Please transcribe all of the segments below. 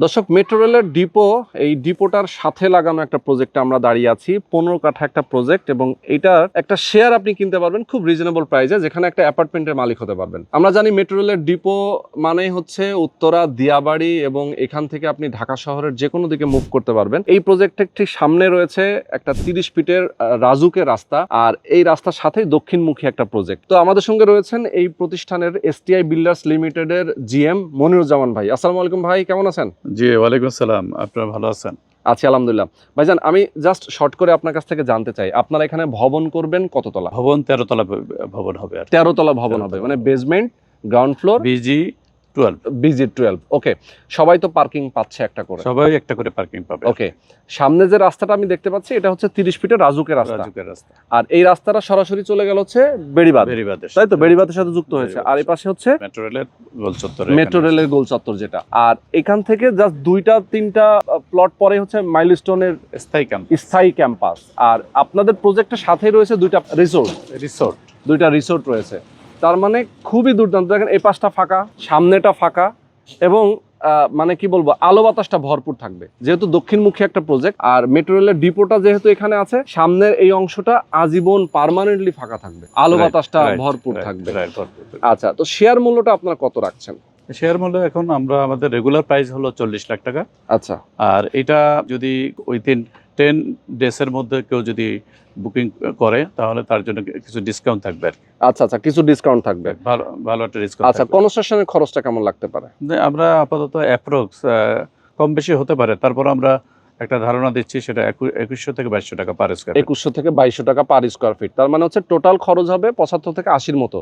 দর্শক, মেট্রো রেলের ডিপো, এই ডিপোটার সাথে লাগানো একটা প্রজেক্টে আমরা দাঁড়িয়ে আছি। 15 কাঠা একটা প্রজেক্ট, এবং এটার একটা শেয়ার আপনি কিনতে পারবেন খুব রিজনেবল প্রাইসে, যেখানে একটা অ্যাপার্টমেন্টের মালিক হতে পারবেন। আমরা জানি মেট্রো রেলের ডিপো মানেই হচ্ছে উত্তরা, দিয়াবাড়ি, এবং এখান থেকে আপনি ঢাকা শহরের যে কোনো দিকে মুভ করতে পারবেন। এই প্রজেক্টের ঠিক সামনে রয়েছে একটা 30 ফিটের রাজুকে রাস্তা, আর এই রাস্তার সাথেই দক্ষিণমুখী একটা প্রজেক্ট। তো আমাদের সঙ্গে রয়েছেন এই প্রতিষ্ঠানের এসটিআই বিল্ডার্স লিমিটেডের জিএম মনিরুজ্জামান ভাই। আসসালামু আলাইকুম ভাই, কেমন আছেন? জি, ওয়ালাইকুম আসসালাম। আপনারা ভালো আছেন? আছি আলহামদুলিল্লাহ। ভাইজান, আমি জাস্ট শর্ট করে আপনার কাছ থেকে জানতে চাই, আপনারা এখানে ভবন করবেন কততলা? ভবন 13 তলা ভবন হবে। 13 তলা ভবন হবে, মানে basement, ground floor, busy 12। Busy 12। ওকে, সবাই তো পার্কিং পাচ্ছে একটা করে? সবাই একটা করে পার্কিং পাবে। ওকে, সামনে যে রাস্তাটা আমি দেখতে পাচ্ছি এটা হচ্ছে 30 ফিটের রাজুকের রাস্তা, রাস্তা। আর এই রাস্তাটা সরাসরি চলে গেল হচ্ছে বেড়িবাঁধ, তাই তো? বেড়িবাঁধের সাথে যুক্ত হয়েছে। আর এই পাশে হচ্ছে মেট্রো রেলের গোল চত্বর। মেট্রো রেলের গোল চত্বর যেটা। আর এখান থেকে জাস্ট 2-3টা প্লট পরে হচ্ছে মাইলস্টোনের স্থায়ী ক্যাম্পাস। আর আপনাদের প্রজেক্টের সাথেই রয়েছে দুইটা রিসোর্ট রয়েছে। তার মানে খুবই দুর্দান্ত। দেখেন, এই পাশটা ফাঁকা, সামনেটা ফাঁকা, এবং মানে কি বলবো, আলো বাতাসটা ভরপুর থাকবে, যেহেতু দক্ষিণমুখী একটা প্রজেক্ট। আর মেট্রো রেলের ডিপোটা যেহেতু এখানে আছে, সামনের এই অংশটা আজীবন পার্মানেন্টলি ফাঁকা থাকবে, আলো বাতাসটা ভরপুর থাকবে। আচ্ছা, তো শেয়ার মূল্যটা আপনারা কত রাখছেন? শেয়ার মূল্য এখন আমাদের রেগুলার প্রাইস হলো 40 লাখ টাকা। আচ্ছা, আর এটা যদি উইথিন 10 ডেজের মধ্যে কেউ যদি বুকিং করে তাহলে তার জন্য কিছু ডিসকাউন্ট থাকবে। আচ্ছা, কিছু ডিসকাউন্ট থাকবে, ভালো একটা ডিসকাউন্ট। আচ্ছা, কনস্ট্রাকশনের খরচটা কেমন লাগতে পারে? আমরা আপাতত অ্যাপ্রক্স কম বেশি হতে পারে, তারপর আমরা একটা ধারণা দিচ্ছি, সেটা 2100 থেকে 2200 টাকা পার স্কয়ার ফিট। 2100 থেকে 2200 টাকা পার স্কয়ার ফিট। তার মানে হচ্ছে টোটাল খরচ হবে 75 থেকে 80-র মতো।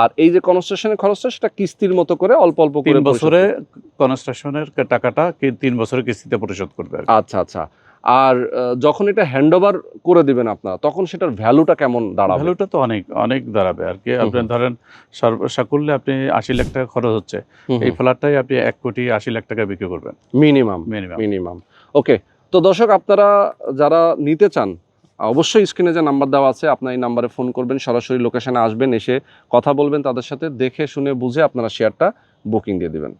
আর এই যে কনস্ট্রাকশনের খরচটা, সেটা কিস্তির মতো করে অল্প অল্প করে 3 বছরে কনস্ট্রাকশনের টাকাটা 3 বছরের কিস্তিতে পরিশোধ করবে। আচ্ছা। আর যখন এটা হ্যান্ডওভার করে দিবেন আপনারা, তখন সেটার ভ্যালুটা কেমন দাঁড়াবে? ভ্যালুটা তো অনেক দাঁড়াবে আর কি। আপনি ধরেন সর্বসাকুল্যে আপনি 80 লাখ টাকা খরচ হচ্ছে, এই ফ্ল্যাটটাই আপনি 1,80 লাখ টাকা বিক্রি করবেন মিনিমাম। ওকে, তো দর্শক, আপনারা যারা নিতে চান, অবশ্যই স্ক্রিনে যে নাম্বার দেওয়া আছে, আপনার এই নাম্বারে ফোন করবেন, সরাসরি লোকেশনে আসবেন, এসে কথা বলবেন তাদের সাথে, দেখে শুনে বুঝে আপনারা শেয়ারটা বুকিং দিয়ে দিবেন।